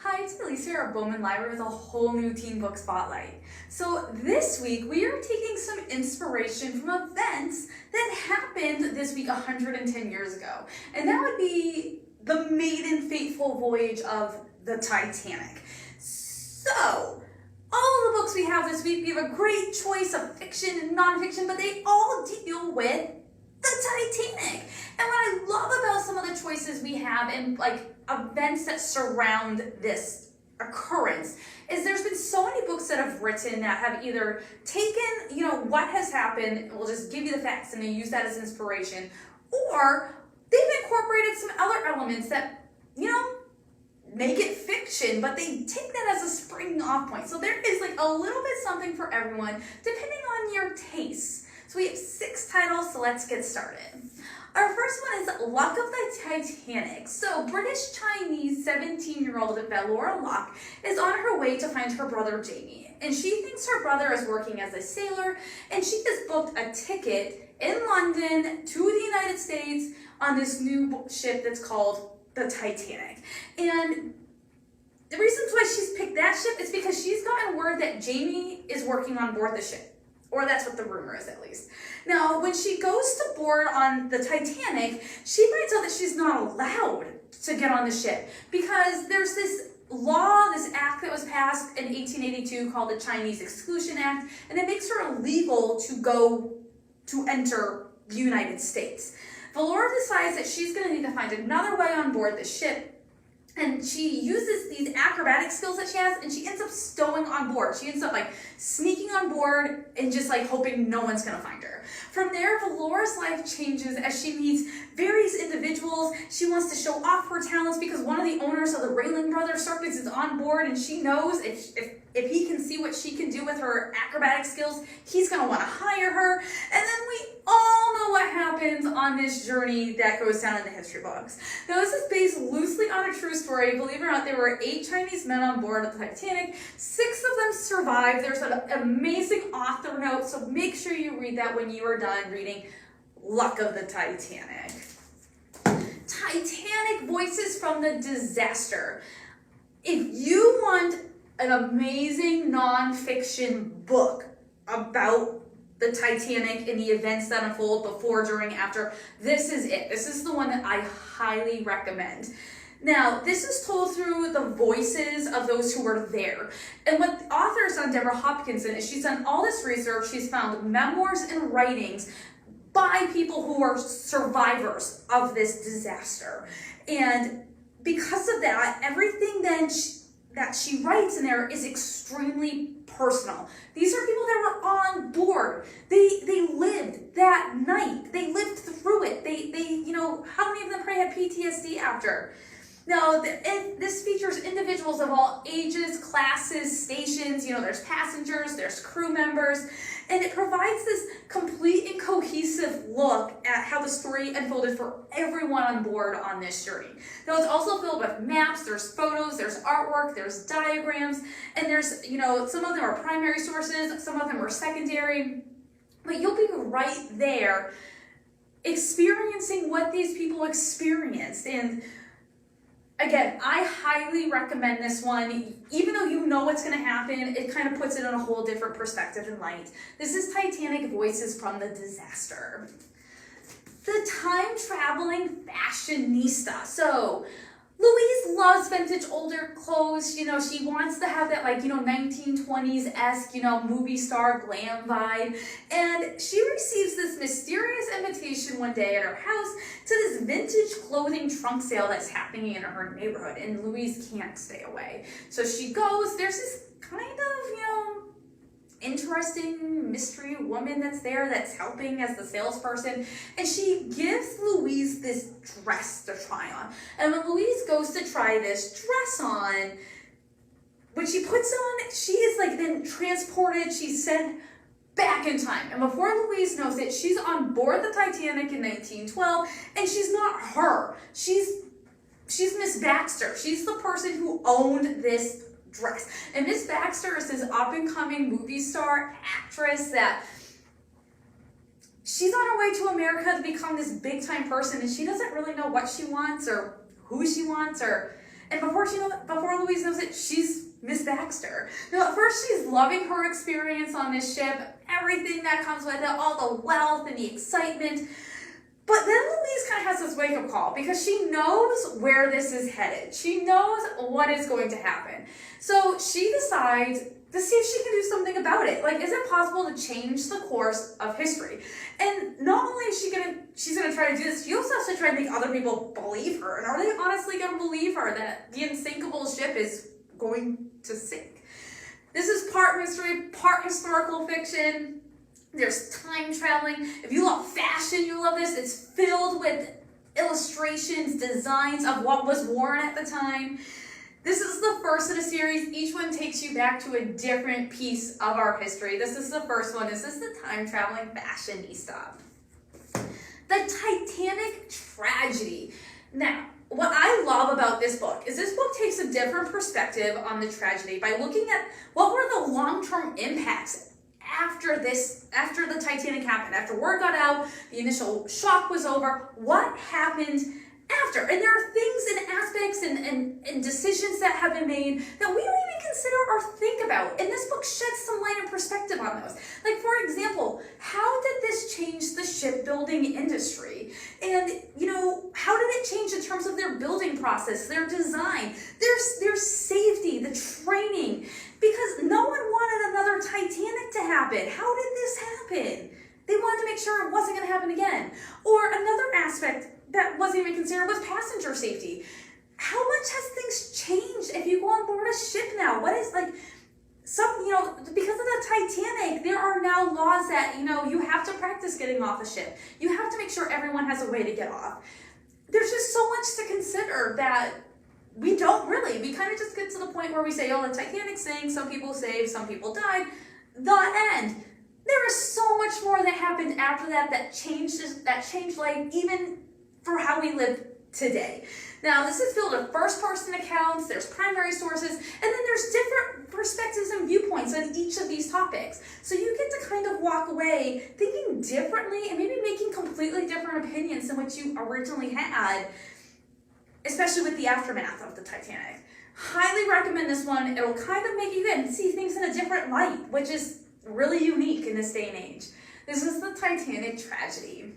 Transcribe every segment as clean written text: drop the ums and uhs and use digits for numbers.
Hi, it's Elise here at Bowman Library with a whole new teen book spotlight. So this week we are taking some inspiration from events that happened this week 110 years ago. And that would be the maiden fateful voyage of the Titanic. So, all the books we have this week, we have a great choice of fiction and nonfiction, but they all deal with the Titanic. And what I love about some of the choices we have and events that surround this occurrence is there's been so many books that have written that have either taken, what has happened, we'll just give you the facts and they use that as inspiration, or they've incorporated some other elements that, make it fiction, but they take that as a springing off point. So there is a little bit something for everyone, depending on your tastes. So we have 6 titles, so let's get started. Our first one is Luck of the Titanic. So British-Chinese 17-year-old Valora Luck is on her way to find her brother Jamie. And she thinks her brother is working as a sailor, and she has booked a ticket in London to the United States on this new ship that's called the Titanic. And the reasons why she's picked that ship is because she's gotten word that Jamie is working on board the ship. Or that's what the rumor is, at least. Now, when she goes to board on the Titanic, she finds out that she's not allowed to get on the ship because there's this law, this act that was passed in 1882 called the Chinese Exclusion Act, and it makes her illegal to enter the United States. Valora decides that she's going to need to find another way on board the ship. And she uses these acrobatic skills that she has, and she ends up stowing on board. She ends up sneaking on board and just hoping no one's gonna find her. From there, Valora's life changes as she meets various individuals. She wants to show off her talents because one of the owners of the Raylan Brothers Circus is on board, and she knows if he can see what she can do with her acrobatic skills, he's gonna want to hire her. And then we all know what happens on this journey that goes down in the history books. Now, this is based loosely on a true story. Believe it or not, there were 8 Chinese men on board of the Titanic. 6 of them survived. There's an amazing author note, so make sure you read that when you are done reading Luck of the Titanic. Titanic Voices from the Disaster. If you want an amazing nonfiction book about the Titanic and the events that unfold before, during, after, this is it. This is the one that I highly recommend. Now, this is told through the voices of those who were there. And what the author has done, Deborah Hopkinson, is she's done all this research. She's found memoirs and writings by people who are survivors of this disaster. And because of that, everything then that she writes in there is extremely personal. These are people that were on board. They lived that night. They lived through it. They how many of them probably had PTSD after? Now, this features individuals of all ages, classes, stations. There's passengers, there's crew members, and it provides this complete and cohesive look at how the story unfolded for everyone on board on this journey. Now, it's also filled with maps, there's photos, there's artwork, there's diagrams, and there's, some of them are primary sources, some of them are secondary, but you'll be right there experiencing what these people experienced. And again, I highly recommend this one. Even though you know what's going to happen, it kind of puts it in a whole different perspective and light. This is Titanic Voices from the Disaster. The time-traveling fashionista. So, Louise loves vintage older clothes. She wants to have that 1920s-esque, movie star glam vibe. And she receives this mysterious invitation one day at her house to this vintage clothing trunk sale that's happening in her neighborhood. And Louise can't stay away. So she goes. There's this kind of, interesting mystery woman that's there that's helping as the salesperson, and she gives Louise this dress to try on. And when Louise goes to try this dress on, when she puts on, she is then transported, she's sent back in time. And before Louise knows it, she's on board the Titanic in 1912, and she's not her. She's Miss Baxter. She's the person who owned this dress. And Miss Baxter is this up-and-coming movie star actress that she's on her way to America to become this big-time person, and she doesn't really know what she wants or who she wants, And before Louise knows it, she's Miss Baxter. Now, at first, she's loving her experience on this ship, everything that comes with it, all the wealth and the excitement. But then Louise kind of has this wake-up call because she knows where this is headed. She knows what is going to happen. So she decides to see if she can do something about it. Like, is it possible to change the course of history? And not only is she's gonna try to do this, she also has to try to make other people believe her. And are they honestly gonna believe her that the unsinkable ship is going to sink? This is part mystery, part historical fiction. There's time traveling. If you love fashion, you love this. It's filled with illustrations, designs of what was worn at the time. This is the first of the series. Each one takes you back to a different piece of our history. This is the first one. This is the time traveling Fashionista. The Titanic Tragedy. Now, what I love about this book is this book takes a different perspective on the tragedy by looking at what were the long-term impacts after the Titanic happened, after word got out, the initial shock was over, what happened after? And there are things and aspects and decisions that have been made that we don't even consider or think about. And this book sheds some light and perspective on those. Like, for example, how did this change the shipbuilding industry? And, how did it change in terms of their building process, their design, their safety, the training? Because no one wanted another Titanic to happen. How did this happen? They wanted to make sure it wasn't going to happen again. Or another aspect that wasn't even considered was passenger safety. How much has things changed if you go on board a ship now? What is because of the Titanic, there are now laws that, you have to practice getting off a ship. You have to make sure everyone has a way to get off. There's just so much to consider that we don't really. We kind of just get to the point where we say, the Titanic sank, some people saved, some people died. The end. There is so much more that happened after that changed life, even for how we live today. Now, this is filled with first-person accounts, there's primary sources, and then there's different perspectives and viewpoints on each of these topics. So you get to kind of walk away thinking differently and maybe making completely different opinions than what you originally had, especially with the aftermath of the Titanic. Highly recommend this one. It'll kind of make you again see things in a different light, which is really unique in this day and age. This is the Titanic Tragedy.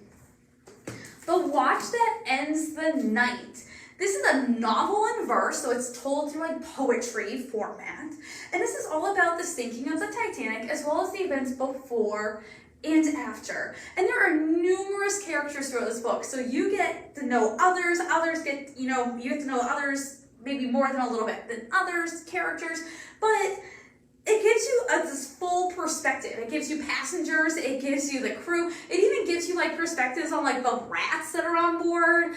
The Watch That Ends the Night. This is a novel in verse, so it's told through poetry format. And this is all about the sinking of the Titanic, as well as the events before and after. And there are numerous characters throughout this book, so you get to know others get, you get to know others maybe more than a little bit than others, characters, but it gives you this full perspective. It gives you passengers, it gives you the crew, it even gives you perspectives on the rats that are on board.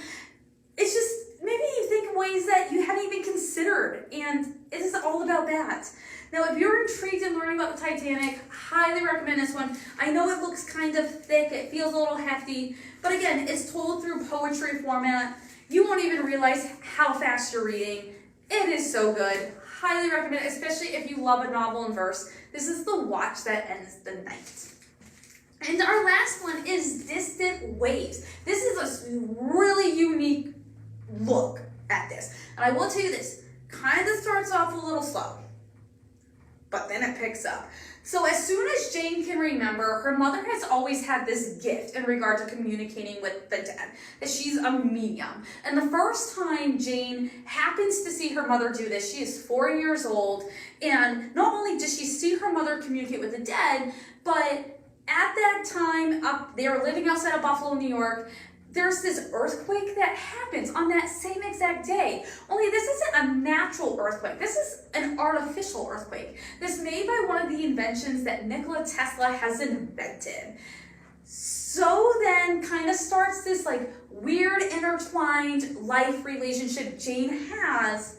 It's just, maybe you think in ways that you hadn't even considered, and it is all about that. Now, if you're intrigued in learning about the Titanic, highly recommend this one. I know it looks kind of thick, it feels a little hefty, but again, it's told through poetry format. You won't even realize how fast you're reading. It is so good. Highly recommend it, especially if you love a novel in verse. This is The Watch That Ends the Night. And our last one is Distant Waves. This is a really unique look at this. And I will tell you this, kind of starts off a little slow, but then it picks up. So as soon as Jane can remember, her mother has always had this gift in regard to communicating with the dead, that she's a medium. And the first time Jane happens to see her mother do this, she is 4 years old, and not only does she see her mother communicate with the dead, but at that time, they were living outside of Buffalo, New York, there's this earthquake that happens on that same exact day. Only this isn't a natural earthquake. This is an artificial earthquake. This made by one of the inventions that Nikola Tesla has invented. So then kind of starts this weird intertwined life relationship Jane has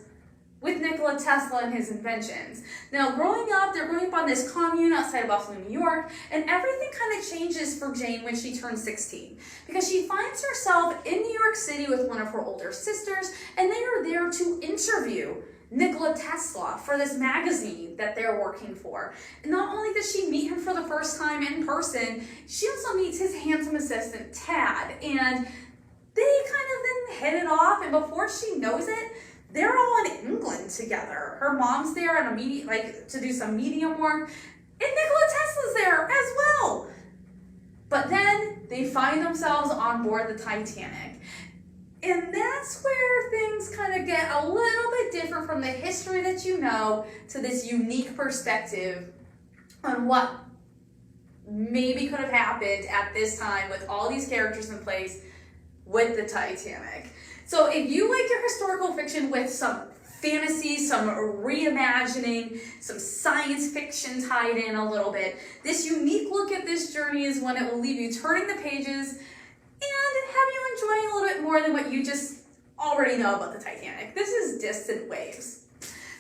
with Nikola Tesla and his inventions. Now, growing up, they're growing up on this commune outside of Buffalo, New York, and everything kind of changes for Jane when she turns 16, because she finds herself in New York City with one of her older sisters, and they are there to interview Nikola Tesla for this magazine that they're working for. And not only does she meet him for the first time in person, she also meets his handsome assistant, Tad, and they kind of then hit it off, and before she knows it, they're all in England together. Her mom's there on to do some medium work, and Nikola Tesla's there as well. But then they find themselves on board the Titanic. And that's where things kind of get a little bit different from the history that you know to this unique perspective on what maybe could have happened at this time with all these characters in place with the Titanic. So if you like your historical fiction with some fantasy, some reimagining, some science fiction tied in a little bit, this unique look at this journey is one that will leave you turning the pages and have you enjoying a little bit more than what you just already know about the Titanic. This is Distant Waves.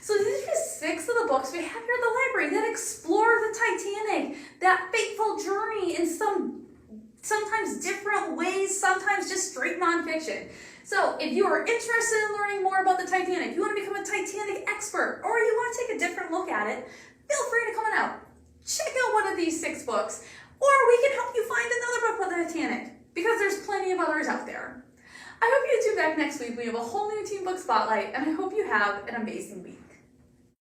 So these are just 6 of the books we have here at the library that explore the Titanic, that fateful journey in sometimes different ways, sometimes just straight nonfiction. So if you are interested in learning more about the Titanic, you want to become a Titanic expert, or you want to take a different look at it, feel free to come on out. Check out one of these 6 books, or we can help you find another book about the Titanic, because there's plenty of others out there. I hope you tune back next week. We have a whole new Teen Book Spotlight, and I hope you have an amazing week.